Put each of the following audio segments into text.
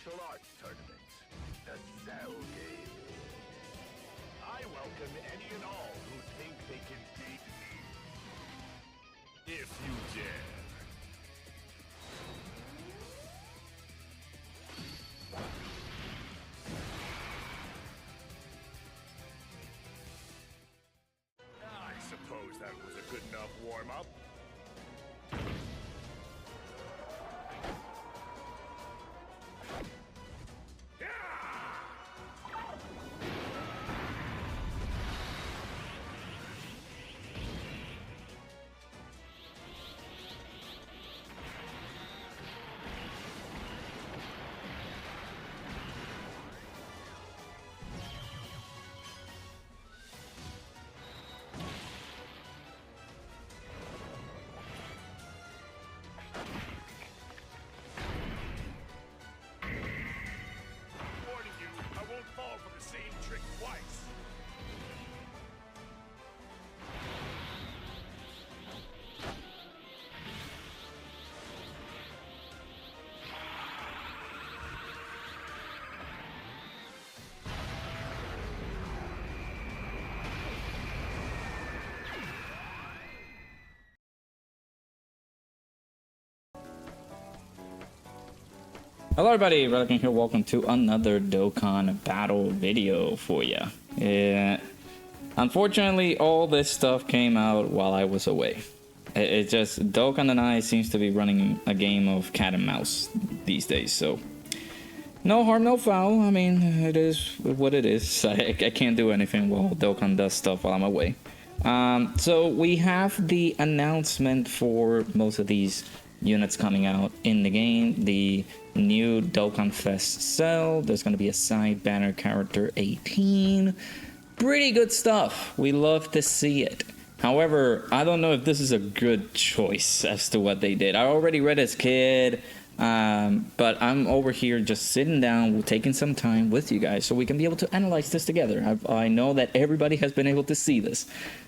martial arts tournament, the Cell Game. I welcome any and all who think they can beat me. If you dare. I suppose that was a good enough warm-up. Hello everybody, Dokkan here. Welcome to another Dokkan battle video for you. Unfortunately, all this stuff came out while I was away. It just, Dokkan and I seems to be running a game of cat and mouse these days, so no harm, no foul. I mean, it is what it is. I can't do anything while Dokkan does stuff while I'm away. So we have the announcement for most of these units coming out in the game. The new DOKKANFEST cell. There's going to be a side banner character 18. Pretty good stuff. We love to see it. However, I don't know if this is a good choice as to what they did. I already read as kid, but I'm over here just sitting down, taking some time with you guys so we can be able to analyze this together. I know that everybody has been able to see this.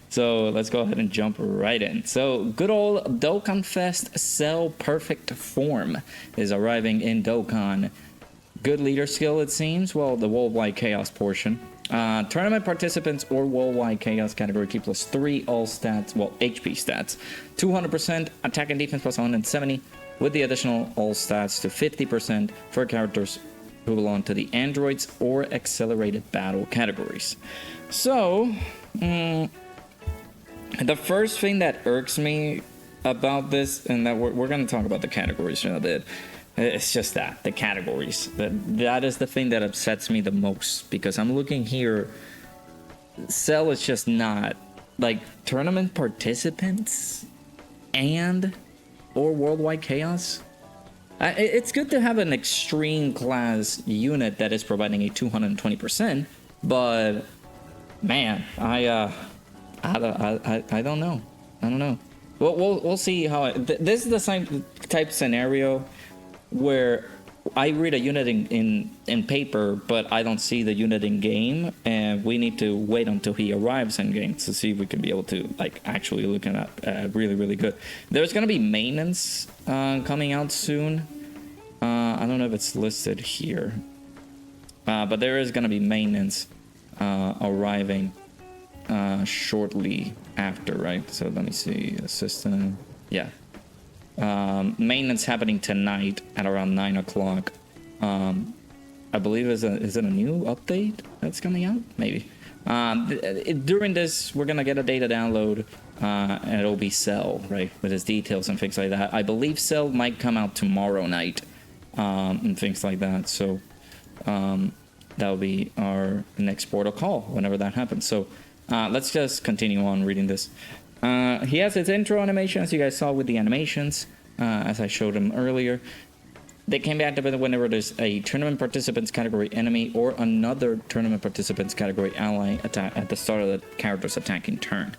So let's go ahead and jump right in. So good old DOKKANFEST Cell Perfect Form is arriving in Dokkan. Good leader skill, it seems. Well, the worldwide chaos portion. Tournament participants or worldwide chaos category key +3 all stats, well, HP stats. 200% attack and defense +170 with the additional all stats to 50% for characters who belong to the androids or accelerated battle categories. So, the first thing that irks me about this, and that we're going to talk about the categories in a bit, it's just that, the categories. That is the thing that upsets me the most, because I'm looking here, Cell is just not, like, tournament participants and or worldwide chaos. It's good to have an extreme class unit that is providing a 220%, but man, I don't know. I don't know. We'll see how this is the same type scenario where I read a unit in paper, but I don't see the unit in game, and we need to wait until he arrives in game to see if we can be able to like actually look at really good. There's gonna be maintenance coming out soon. I don't know if it's listed here, but there is gonna be maintenance arriving shortly after, right? So let me see, assistant, yeah. Maintenance happening tonight at around 9 o'clock. I believe is it a new update that's coming out? Maybe. During this, we're gonna get a data download, and it'll be Cell, right, with his details and things like that. I believe Cell might come out tomorrow night, and things like that. So that'll be our next portal call whenever that happens. So let's just continue on reading this. He has his intro animation, as you guys saw with the animations, as I showed him earlier. They can be activated whenever there's a tournament participants category enemy or another tournament participants category ally attack at the start of the character's attacking turn.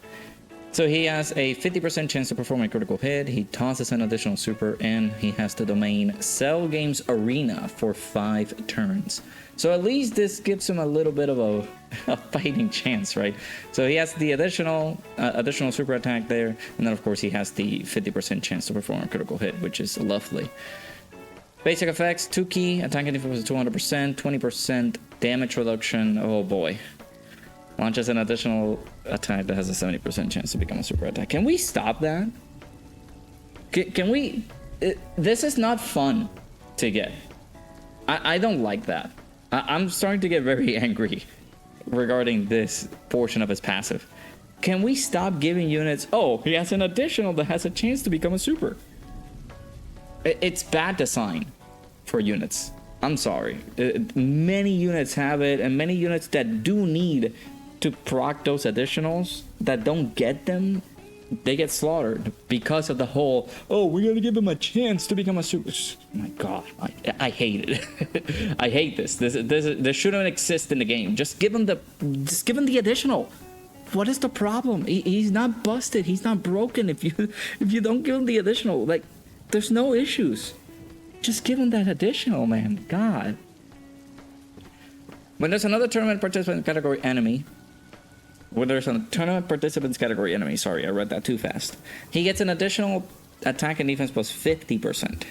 So he has a 50% chance to perform a critical hit, he tosses an additional super, and he has the domain Cell Games Arena for 5 turns. So at least this gives him a little bit of a fighting chance, right? So he has the additional super attack there, and then of course he has the 50% chance to perform a critical hit, which is lovely. Basic effects, 2 key, attack and defense 200%, 20% damage reduction. Oh boy. Launches an additional attack that has a 70% chance to become a super attack. Can we stop that? Can we? This is not fun to get. I don't like that. I'm starting to get very angry regarding this portion of his passive. Can we stop giving units, oh, he has an additional that has a chance to become a super? It's bad design for units. I'm sorry. Many units have it, and many units that do need to proc those additionals that don't get them, they get slaughtered because of the whole, oh, we're gonna give him a chance to become a super. Oh my god, I hate it. I hate this. This shouldn't exist in the game. Just give him the additional. What is the problem? He's not busted. He's not broken. If you don't give him the additional, like, there's no issues. Just give him that additional, man. God. When there's another tournament participant category enemy. When there's a tournament participants category enemy. Sorry, I read that too fast. He gets an additional attack and defense plus 50%.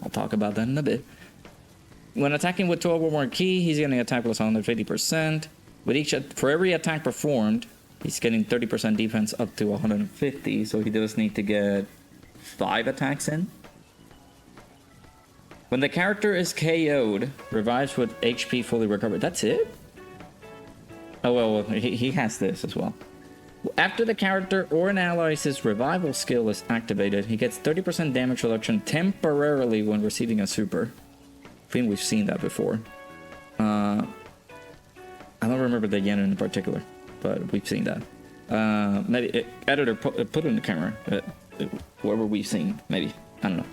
I'll talk about that in a bit. When attacking with 12 or more key, he's getting attack plus 150%. For every attack performed, he's getting 30% defense up to 150, so he does need to get 5 attacks in. When the character is KO'd, revives with HP fully recovered. That's it? Oh, well, he has this as well. After the character or an ally's revival skill is activated, he gets 30% damage reduction temporarily when receiving a super. I think we've seen that before. I don't remember the yen in particular, but we've seen that. Maybe editor put it in the camera. Whoever we've seen, maybe. I don't know.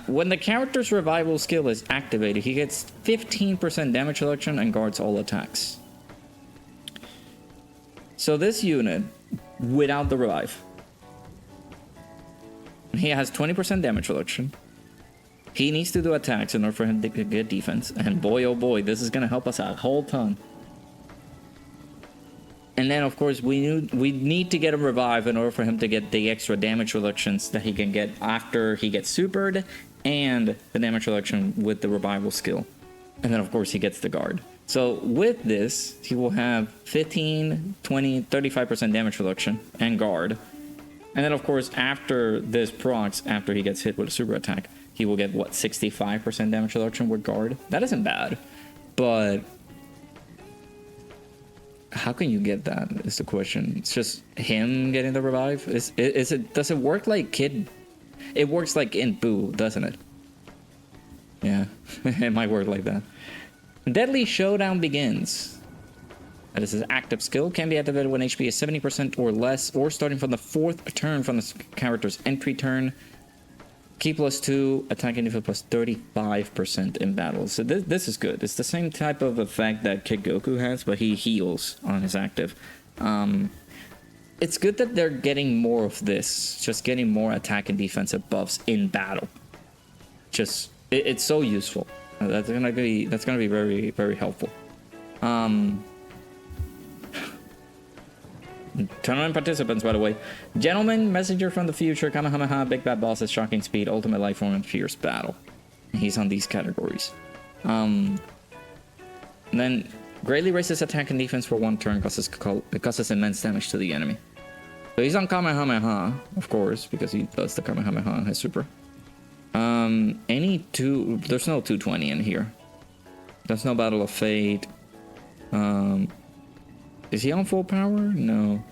When the character's revival skill is activated, he gets 15% damage reduction and guards all attacks. So this unit, without the revive, he has 20% damage reduction. He needs to do attacks in order for him to get defense. And boy, oh boy, this is going to help us out a whole ton. And then, of course, we need to get him revived in order for him to get the extra damage reductions that he can get after he gets supered, and the damage reduction with the revival skill. And then, of course, he gets the guard. So with this, he will have 15, 20, 35% damage reduction and guard. And then, of course, after this procs, after he gets hit with a super attack, he will get, what, 65% damage reduction with guard? That isn't bad. But how can you get that is the question. It's just him getting the revive? Does it work like Kid? It works like in Boo, doesn't it? Yeah, it might work like that. Deadly Showdown begins. That is his active skill. Can be activated when HP is 70% or less, or starting from the 4th turn from the character's entry turn. Key plus 2, attacking defense plus 35% in battle. So this is good. It's the same type of effect that Kid Goku has, but he heals on his active. It's good that they're getting more of this. Just getting more attack and defensive buffs in battle. Just it's so useful. That's gonna be very, very helpful. Tournament participants, by the way. Gentleman, Messenger from the Future, Kamehameha, Big Bad Bosses, Shocking Speed, Ultimate Life Form, and Fierce Battle. He's on these categories. Then greatly raises attack and defense for 1 turn, causes immense damage to the enemy. So he's on Kamehameha, of course, because he does the Kamehameha on his super. There's no 220 in here. There's no Battle of Fate. Is he on full power? No.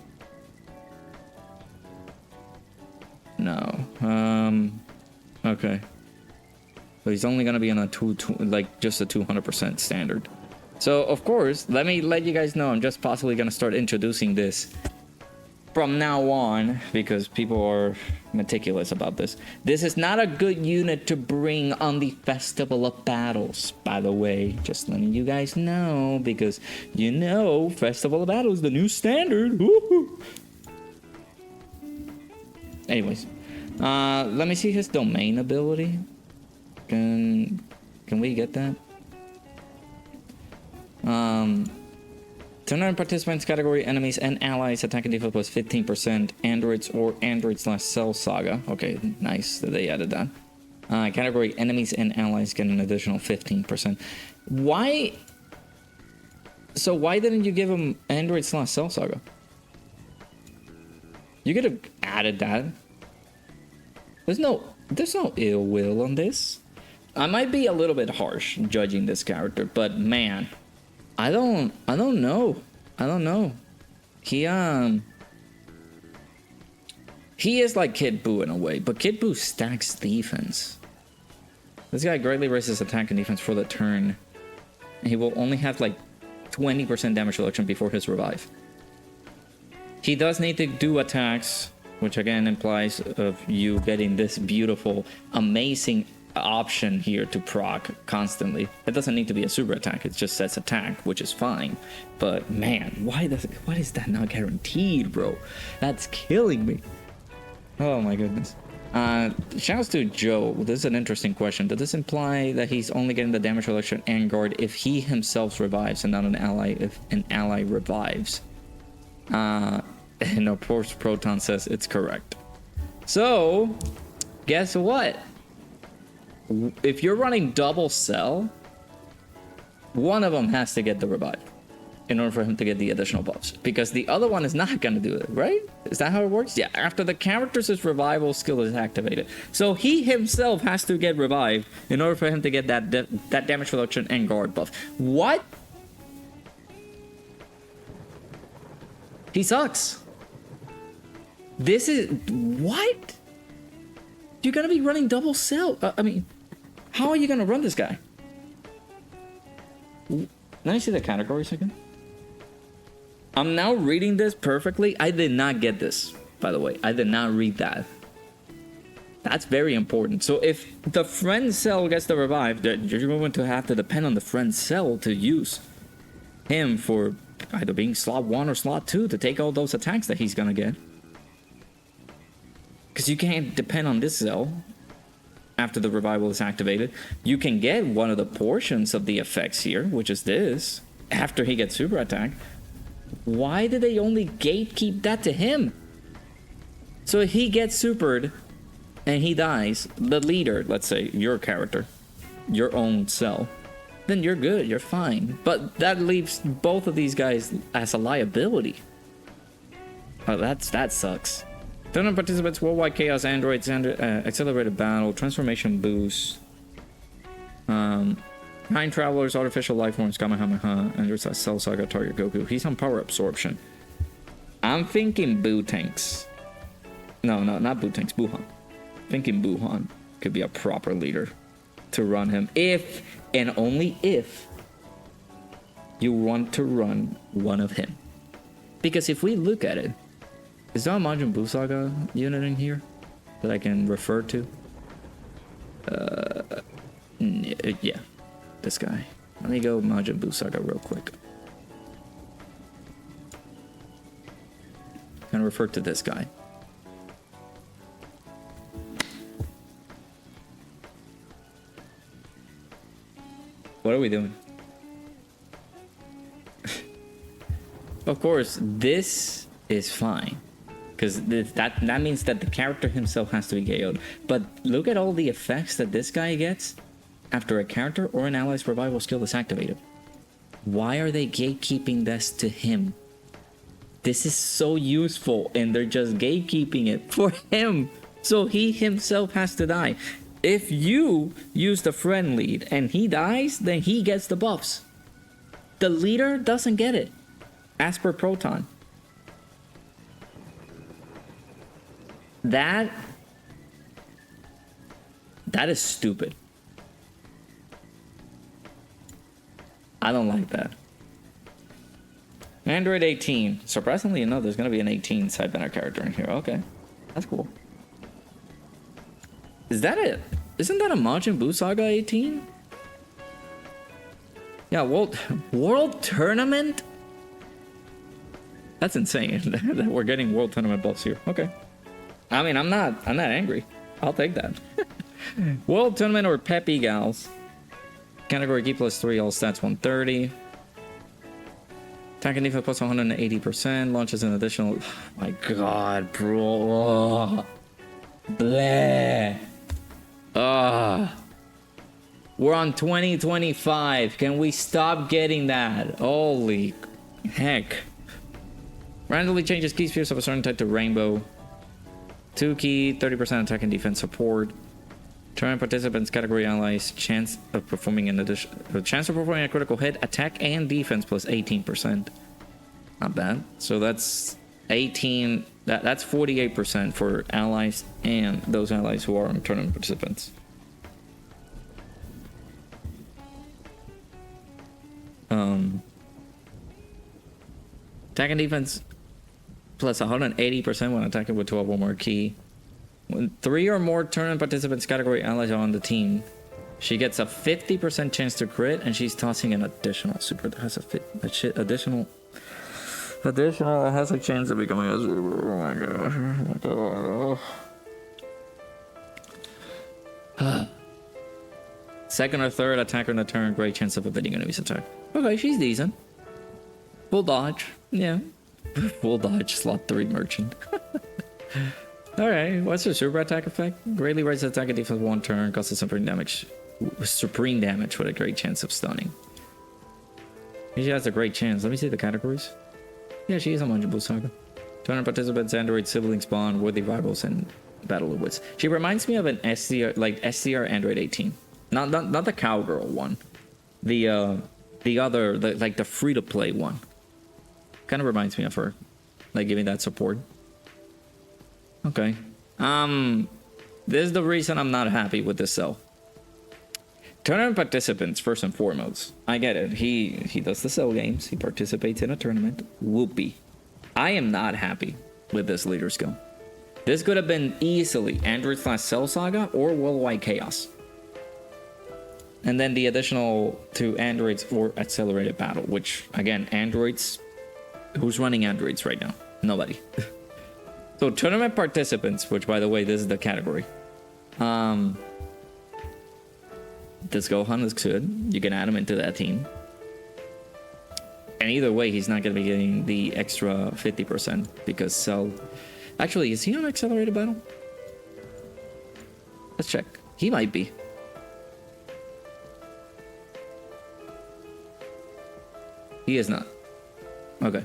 Okay. But he's only gonna be on a just a 200% standard. So of course, let me let you guys know I'm just possibly gonna start introducing this from now on, because people are meticulous about this. This is not a good unit to bring on the Festival of Battles, by the way. Just letting you guys know, because you know Festival of Battles, the new standard. Woo-hoo. Anyways, let me see his domain ability. Can we get that? Tournament participants category enemies and allies attack and defense plus 15%. Androids or Android/Cell Saga. Okay, nice that they added that. Category enemies and allies get an additional 15%. Why? So why didn't you give them Android/Cell Saga? You could have added that. There's no ill will on this. I might be a little bit harsh judging this character, but man, I don't know. He is like Kid Buu in a way, but Kid Buu stacks defense. This guy greatly raises attack and defense for the turn. And he will only have like 20% damage reduction before his revive. He does need to do attacks, which again implies of you getting this beautiful, amazing option here to proc constantly. It doesn't need to be a super attack, it just sets attack, which is fine. But man, why is that not guaranteed, bro? That's killing me. Oh my goodness. Shouts to Joe. This is an interesting question. Does this imply that he's only getting the damage reduction and guard if he himself revives and not an ally if an ally revives? And of course Proton says it's correct. So guess what? If you're running double cell, one of them has to get the revive in order for him to get the additional buffs, because the other one is not going to do it, right? Is that how it works? Yeah, after the character's revival skill is activated. So he himself has to get revived in order for him to get that damage reduction and guard buff. What? He sucks. This is... What? You're going to be running double cell. I mean, how are you going to run this guy? Let me see the categories again. I'm now reading this perfectly. I did not get this, by the way. I did not read that. That's very important. So if the friend cell gets the revive, you're going to have to depend on the friend cell to use him for either being slot 1 or slot 2 to take all those attacks that he's going to get. Because you can't depend on this cell after the revival is activated. You can get one of the portions of the effects here, which is this, after he gets super attack. Why did they only gatekeep that to him? So if he gets supered and he dies, the leader, let's say your character, your own cell, then you're good, you're fine. But that leaves both of these guys as a liability. Oh, that sucks. Tournament participants, worldwide chaos, androids, accelerated battle, transformation boost, time travelers, artificial life forms, Kamehameha, and there's a Cell Saga target Goku. He's on power absorption. I'm thinking Gotenks. No, not Gotenks, Buhan. Thinking Buhan could be a proper leader to run him if and only if you want to run one of him. Because if we look at it, is there a Majin Buu Saga unit in here that I can refer to? Yeah, this guy. Let me go Majin Buu Saga real quick. I'm gonna refer to this guy. What are we doing? Of course, this is fine. Because that means that the character himself has to be KO'd. But look at all the effects that this guy gets after a character or an ally's revival skill is activated. Why are they gatekeeping this to him? This is so useful and they're just gatekeeping it for him. So he himself has to die. If you use the friend lead and he dies, then he gets the buffs. The leader doesn't get it, as per Proton. That is stupid. I don't like that. Android 18. Surprisingly enough, there's going to be an 18 side banner character in here. Okay. That's cool. Is that it? Isn't that a Majin Buu Saga 18? Yeah, World Tournament? That's insane that we're getting World Tournament buffs here. Okay. I mean, I'm not angry. I'll take that. World Tournament or Peppy Gals. Category Key +3, all stats 130. Attack and defense plus 180%. Launches an additional. Oh my god, bro. Bleh. We're on 2025. Can we stop getting that? Holy heck. Randomly changes key spheres of a certain type to rainbow. 2 key, 30% attack and defense support. Tournament participants, category allies, chance of performing a critical hit, attack and defense plus 18%. Not bad. So that's 18. That's 48% for allies and those allies who are tournament participants. Attack and defense plus 180% when attacking with 12 or more key. When 3 or more tournament participants category allies are on the team, she gets a 50% chance to crit, and she's tossing an additional super that has additional it has a chance of becoming a super. Oh my god. Oh my god. Second or third attacker in the turn, great chance of evading enemy's attack. Okay, she's decent. Full dodge. Yeah. Full dodge, slot 3 merchant. Alright, what's her super attack effect? Greatly raises attack and defense 1 turn, causes supreme damage with a great chance of stunning. She has a great chance. Let me see the categories. Yeah, she is a Manjibu Saga. Tournament participants, android siblings bond, worthy rivals, and battle of wits. She reminds me of an SCR, like SCR Android 18. Not the cowgirl one. The other, like the free-to-play one. Kind of reminds me of her. Like giving that support. Okay. This is the reason I'm not happy with this cell. Tournament participants, first and foremost. I get it. He does the cell games. He participates in a tournament. Whoopee. I am not happy with this leader skill. This could have been easily Android/Cell Saga or Worldwide Chaos. And then the additional 2 androids for accelerated battle, which again, androids. Who's running androids right now? Nobody. So tournament participants, which by the way, this is the category. This Gohan is good. You can add him into that team. And either way, he's not going to be getting the extra 50% because Cell... Actually, is he on accelerated battle? Let's check. He might be. He is not. Okay.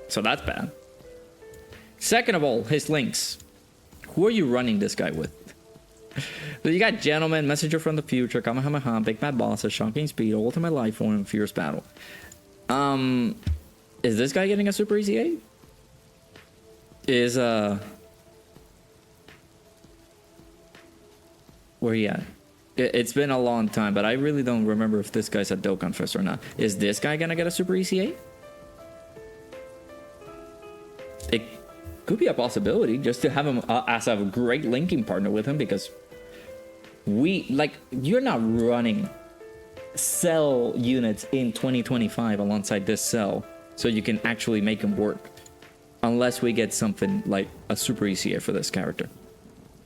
So that's bad. Second of all, his links. Who are you running this guy with? So you got Gentleman, Messenger from the Future, Kamehameha, Big Bad Bosses, Shocking Speed, Ultimate Life Form, and Fierce Battle. Is this guy getting a Super ECA? Is where he at? It's been a long time, but I really don't remember if this guy's at DOKKANFEST or not. Is this guy gonna get a Super ECA? It could be a possibility just to have him as a great linking partner with him, because you're not running cell units in 2025 alongside this cell so you can actually make him work unless we get something like a Super ECA for this character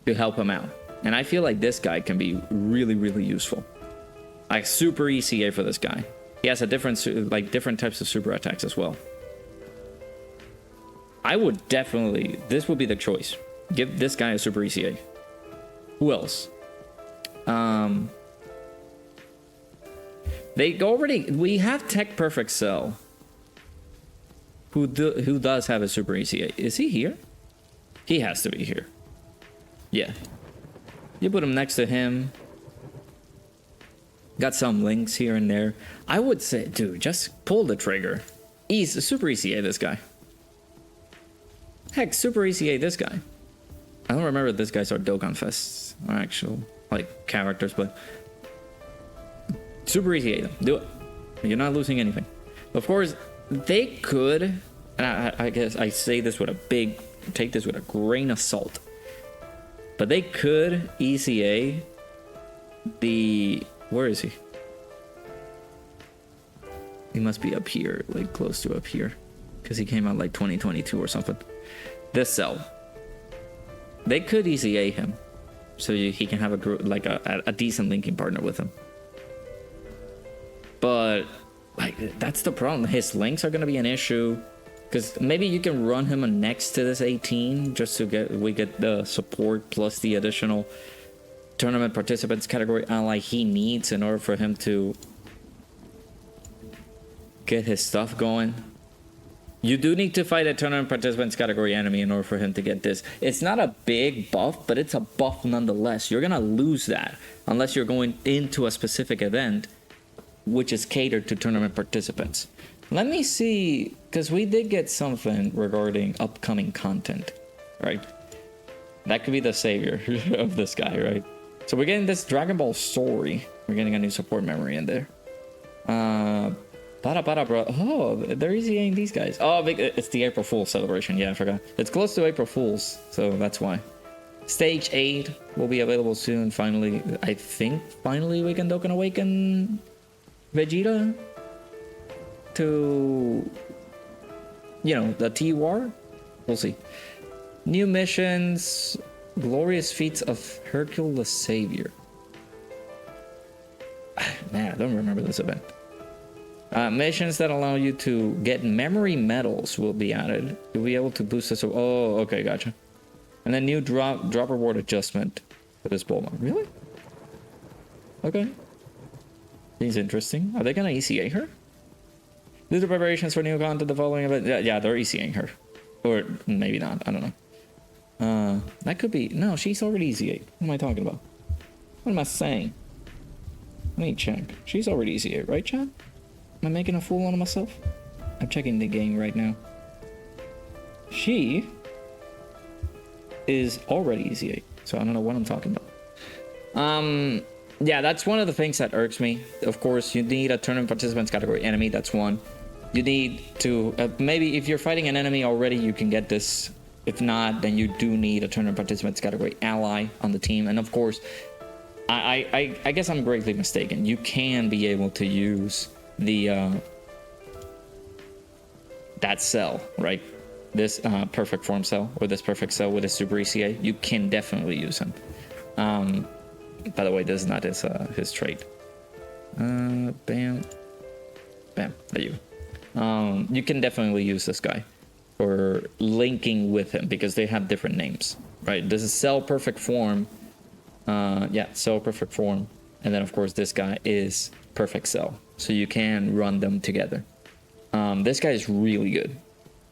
to help him out. And I feel like this guy can be really, really useful. Like Super ECA for this guy. He has a different types of super attacks as well. I would definitely, this would be the choice. Give this guy a Super ECA. Who else? We have Tech Perfect Cell, who does have a Super ECA. Is he here? He has to be here. Yeah. You put him next to him. Got some links here and there. I would say, dude, just pull the trigger. He's a Super ECA this guy. Heck, Super ECA this guy. I don't remember if this guy's our DOKKANFEST or actual characters, but Super ECA them. Do it. You're not losing anything. Of course, they could, and I guess I say this with take this with a grain of salt, but they could ECA where is he? He must be up here, like close to up here, because he came out like 2022 or something. This cell. They could ECA him, so he can have a decent linking partner with him. But like, that's the problem. His links are gonna be an issue. Because maybe you can run him next to this 18 just to get the support plus the additional tournament participants category ally he needs in order for him to get his stuff going. You do need to fight a tournament participants category enemy in order for him to get this. It's not a big buff, but it's a buff nonetheless. You're gonna lose that unless you're going into a specific event which is catered to tournament participants. Let me see, because we did get something regarding upcoming content, right? That could be the savior of this guy, right? So we're getting this Dragon Ball story. We're getting a new support memory in there. Bro. Oh, they're easying these guys. Oh, it's the April Fool's celebration. Yeah, I forgot. It's close to April Fool's, so that's why. Stage 8 will be available soon. Finally, I think finally we can Dokkan Awaken Vegeta to, you know, the T-War. We'll see. New missions, glorious feats of Hercule the Savior. Man, I don't remember this event. Missions that allow you to get memory medals will be added. You'll be able to boost this. Oh, okay, gotcha. And then new drop reward adjustment for this Bulma. Really? Okay. Seems interesting. Are they gonna ECA her? Do the preparations for new content the following event? Yeah, they're ECAing her. Or maybe not. I don't know. That could be... No, she's already ECA'd. What am I talking about? What am I saying? Let me check. She's already ECA'd, right, Chad? Am I making a fool out of myself? I'm checking the game right now. She is already ECA'd. So I don't know what I'm talking about. Yeah, that's one of the things that irks me. Of course, you need a tournament participants category enemy. That's one. You need to... maybe if you're fighting an enemy already, you can get this. If not, then you do need a tournament participants category ally on the team. And of course, I guess I'm greatly mistaken. You can be able to use the... that cell, right? This perfect form cell, or this perfect cell with a super ECA. You can definitely use him. By the way, this is not his trait. Bam. Bam. There you go. You can definitely use this guy for linking with him because they have different names, right? This is Cell Perfect Form. Yeah, Cell Perfect Form. And then, of course, this guy is Perfect Cell. So you can run them together. This guy is really good.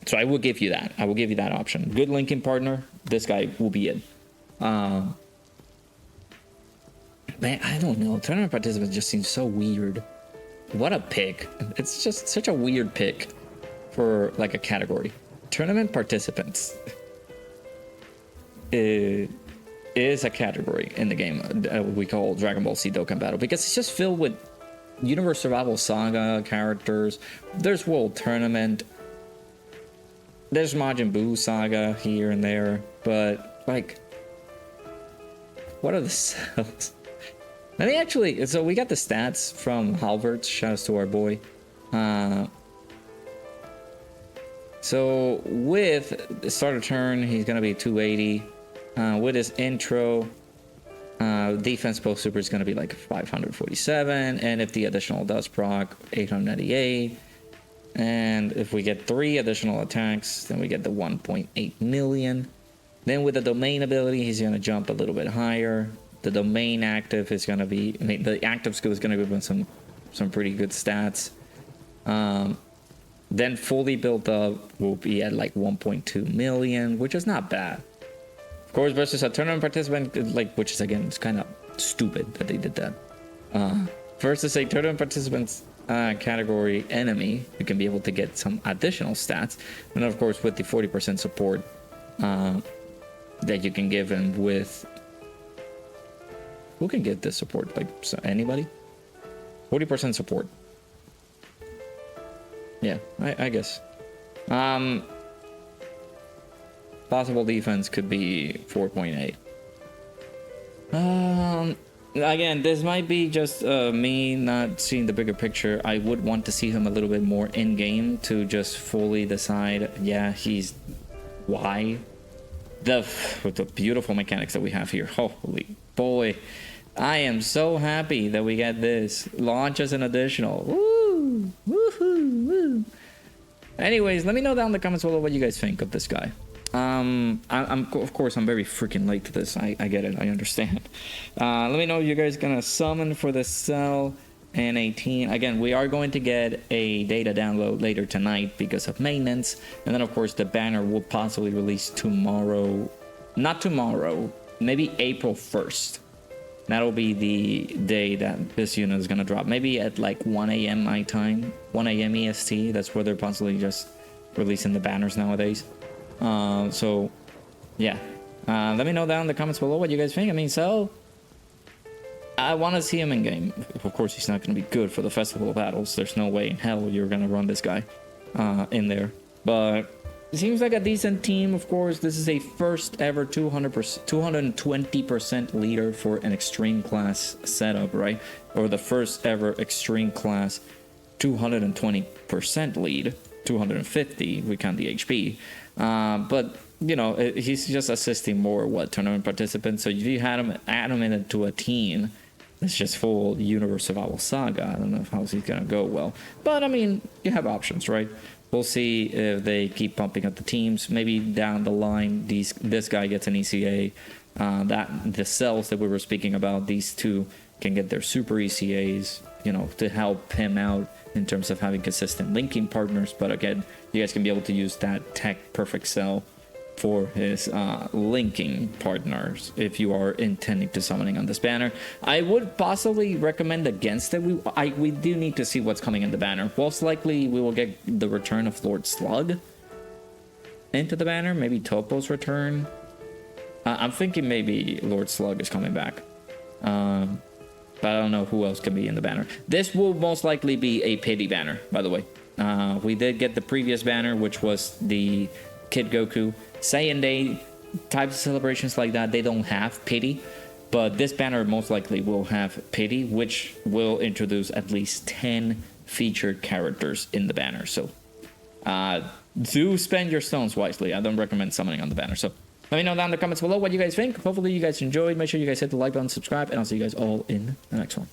So I will give you that. I will give you that option. Good linking partner. This guy will be it. Man, I don't know. Tournament participants just seems so weird. What a pick. It's just such a weird pick for like a category. Tournament participants is a category in the game we call Dragon Ball Z Dokkan Battle because it's just filled with Universe Survival Saga characters. There's World Tournament. There's Majin Buu Saga here and there. But like, what are the cells? Let me actually, so we got the stats from Halverts. Shouts to our boy. So with the start of turn, he's gonna be 280. With his intro, defense post super is gonna be like 547, and if the additional does proc, 898. And if we get 3 additional attacks, then we get the 1.8 million. Then with the domain ability, he's gonna jump a little bit higher. The domain active is going to be... the active skill is going to give him some pretty good stats. Then fully built up will be at like 1.2 million, which is not bad. Of course, versus a tournament participant, like, which is, again, it's kind of stupid that they did that. Versus a tournament participants category enemy, you can be able to get some additional stats. And of course, with the 40% support that you can give him with... Who can get this support? Like, so anybody? 40% support. Yeah, I guess. Possible defense could be 4.8. Again, this might be just me not seeing the bigger picture. I would want to see him a little bit more in game to just fully decide. Yeah, he's why. With the beautiful mechanics that we have here. Holy boy, I am so happy that we get this launch as an additional. Woo! Woo! Anyways, let me know down in the comments below what you guys think of this guy. I'm of course I'm very freaking late to this. I get it. I understand. Let me know if you guys gonna summon for the cell and 18. Again, we are going to get a data download later tonight because of maintenance, and then of course the banner will possibly release tomorrow. Not tomorrow, maybe April 1st. That'll be the day that this unit is gonna drop. Maybe at like 1 a.m. my time, 1 a.m. EST. That's where they're possibly just releasing the banners nowadays. So yeah, let me know down in the comments below what you guys think. I mean, so I want to see him in game. Of course, he's not going to be good for the festival battles. There's no way in hell you're going to run this guy in there. But it seems like a decent team. Of course, this is a first ever 220% leader for an extreme class setup, right? Or the first ever extreme class 220% lead. 250, we count the HP. But you know, he's just assisting more tournament participants. So if you had him, add him into a team that's just full Universe Survival Saga, I don't know how he's gonna go well. But I mean, you have options, right? We'll see if they keep pumping up the teams. Maybe down the line, this guy gets an ECA. That the cells that we were speaking about, these two can get their super ECAs, you know, to help him out in terms of having consistent linking partners. But again, you guys can be able to use that tech perfect cell for his linking partners if you are intending to summoning on this banner. I would possibly recommend against it. We do need to see what's coming in the banner. Most likely we will get the return of Lord Slug into the banner, maybe Topo's return. I'm thinking maybe Lord Slug is coming back, but I don't know who else can be in the banner. This will most likely be a pity banner, by the way. We did get the previous banner, which was the Kid Goku. Saiyan Day types of celebrations like that, they don't have pity, but this banner most likely will have pity, which will introduce at least 10 featured characters in the banner. So do spend your stones wisely. I don't recommend summoning on the banner. So let me know down in the comments below what you guys think. Hopefully you guys enjoyed. Make sure you guys hit the like button, subscribe, and I'll see you guys all in the next one.